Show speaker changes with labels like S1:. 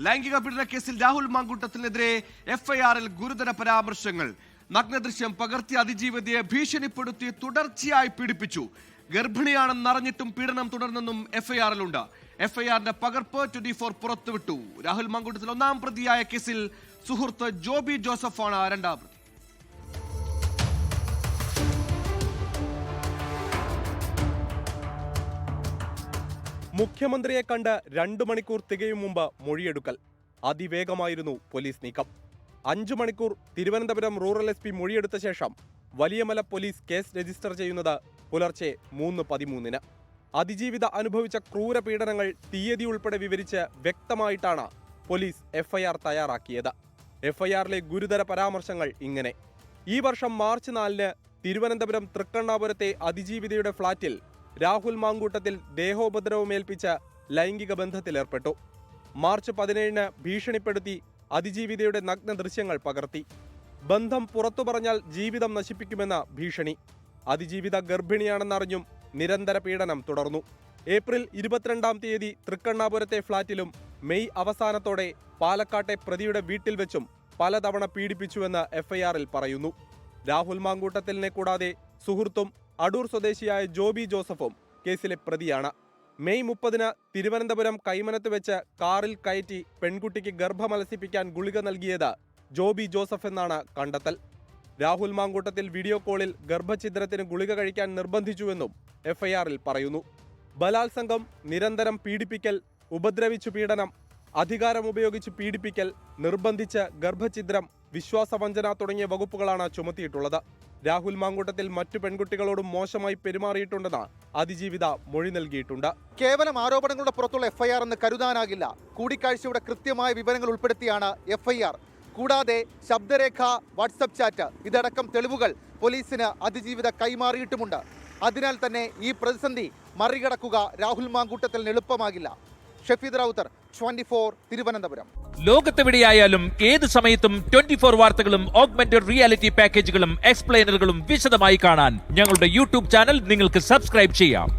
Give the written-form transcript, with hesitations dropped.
S1: ലൈംഗിക പീഡന കേസിൽ രാഹുൽ മാങ്കൂട്ടത്തിനെതിരെ എഫ്ഐആറിൽ ഗുരുതര പരാമർശങ്ങൾ. നഗ്നദൃശ്യം പകർത്തി അതിജീവിതയെ ഭീഷണിപ്പെടുത്തി തുടർച്ചയായി പീഡിപ്പിച്ചു. ഗർഭിണിയാണെന്നറിഞ്ഞിട്ടും പീഡനം തുടർന്നെന്നും എഫ്ഐആറിലുണ്ട്. എഫ്ഐആറിന്റെ പകർപ്പ് 24 പുറത്തുവിട്ടു. രാഹുൽ മാങ്കൂട്ടത്തിൽ ഒന്നാം പ്രതിയായ കേസിൽ സുഹൃത്ത് ജോബി ജോസഫാണ് രണ്ടാം പ്രതി.
S2: മുഖ്യമന്ത്രിയെ കണ്ട് 2 മണിക്കൂർ തികയും മുമ്പ് മൊഴിയെടുക്കൽ. അതിവേഗമായിരുന്നു പോലീസ് നീക്കം. 5 മണിക്കൂർ തിരുവനന്തപുരം റൂറൽ SP മൊഴിയെടുത്ത ശേഷം വലിയമല പോലീസ് കേസ് രജിസ്റ്റർ ചെയ്യുന്നത് പുലർച്ചെ 3:13-ന്. അതിജീവിത അനുഭവിച്ച ക്രൂര പീഡനങ്ങൾ തീയതി ഉൾപ്പെടെ വിവരിച്ച് വ്യക്തമായിട്ടാണ് പോലീസ് എഫ്ഐആർ തയ്യാറാക്കിയത്. എഫ്ഐആറിലെ ഗുരുതര പരാമർശങ്ങൾ ഇങ്ങനെ: ഈ വർഷം മാർച്ച് 4-ന് തിരുവനന്തപുരം തൃക്കണ്ണാപുരത്തെ അതിജീവിതയുടെ ഫ്ളാറ്റിൽ രാഹുൽ മാങ്കൂട്ടത്തിൽ ദേഹോപദ്രവമേൽപ്പിച്ച് ലൈംഗിക ബന്ധത്തിലേർപ്പെട്ടു. മാർച്ച് 17-ന് ഭീഷണിപ്പെടുത്തി അതിജീവിതയുടെ നഗ്ന ദൃശ്യങ്ങൾ പകർത്തി. ബന്ധം പുറത്തു പറഞ്ഞാൽ ജീവിതം നശിപ്പിക്കുമെന്ന ഭീഷണി. അതിജീവിത ഗർഭിണിയാണെന്നറിഞ്ഞും നിരന്തര പീഡനം തുടർന്നു. ഏപ്രിൽ 22-ാം തീയതി തൃക്കണ്ണാപുരത്തെ ഫ്ളാറ്റിലും മെയ് അവസാനത്തോടെ പാലക്കാട്ടെ പ്രതിയുടെ വീട്ടിൽ വെച്ചും പലതവണ പീഡിപ്പിച്ചുവെന്ന് എഫ്ഐആറിൽ പറയുന്നു. രാഹുൽ മാങ്കൂട്ടത്തിലിനെ കൂടാതെ സുഹൃത്തും അടൂർ സ്വദേശിയായ ജോബി ജോസഫും കേസിലെ പ്രതിയാണ്. മെയ് 30-ന് തിരുവനന്തപുരം കൈമനത്ത് വെച്ച് കാറിൽ കയറ്റി പെൺകുട്ടിക്ക് ഗർഭമലസിപ്പിക്കാൻ ഗുളിക നൽകിയത് ജോബി ജോസഫ് എന്നാണ് കണ്ടെത്തൽ. രാഹുൽ മാങ്കൂട്ടത്തിൽ വീഡിയോ കോളിൽ ഗർഭഛിദ്രത്തിന് ഗുളിക കഴിക്കാൻ നിർബന്ധിച്ചുവെന്നും എഫ്ഐആറിൽ പറയുന്നു. ബലാത്സംഗം, നിരന്തരം പീഡിപ്പിക്കൽ, ഉപദ്രവിച്ചു പീഡനം, അധികാരം ഉപയോഗിച്ച് പീഡിപ്പിക്കൽ, നിർബന്ധിച്ച് ഗർഭഛിദ്രം, വിശ്വാസവഞ്ചന തുടങ്ങിയ വകുപ്പുകളാണ് ചുമത്തിയിട്ടുള്ളത്. രാഹുൽ മാങ്കൂട്ടത്തിൽ മറ്റു പെൺകുട്ടികളോടും മോശമായി പെരുമാറിയിട്ടുണ്ടെന്ന് അതിജീവിത മൊഴി നൽകിയിട്ടുണ്ട്.
S3: കേവലം ആരോപണങ്ങളുടെ പുറത്തുള്ള എഫ്ഐആർ എന്ന് കരുതാനാകില്ല. കൂടിക്കാഴ്ചയുടെ കൃത്യമായ വിവരങ്ങൾ ഉൾപ്പെടുത്തിയാണ് എഫ്ഐആർ. കൂടാതെ ശബ്ദരേഖ, വാട്സപ്പ് ചാറ്റ് ഇതടക്കം തെളിവുകൾ പോലീസിന് അതിജീവിത കൈമാറിയിട്ടുമുണ്ട്. അതിനാൽ തന്നെ ഈ പ്രതിസന്ധി മറികടക്കുക രാഹുൽ മാങ്കൂട്ടത്തിന് എളുപ്പമാകില്ല. ഷഫീദ് റൌത്തർ, 24 തിരുവനന്തപുരം.
S4: ലോകത്തെവിടെയായാലും ഏത് സമയത്തും 24 വാർത്തകളും ഓഗ്മെന്റഡ് റിയാലിറ്റി പാക്കേജുകളും എക്സ്പ്ലെയിനറുകളും വിശദമായി കാണാൻ ഞങ്ങളുടെ യൂട്യൂബ് ചാനൽ നിങ്ങൾക്ക് സബ്സ്ക്രൈബ് ചെയ്യാം.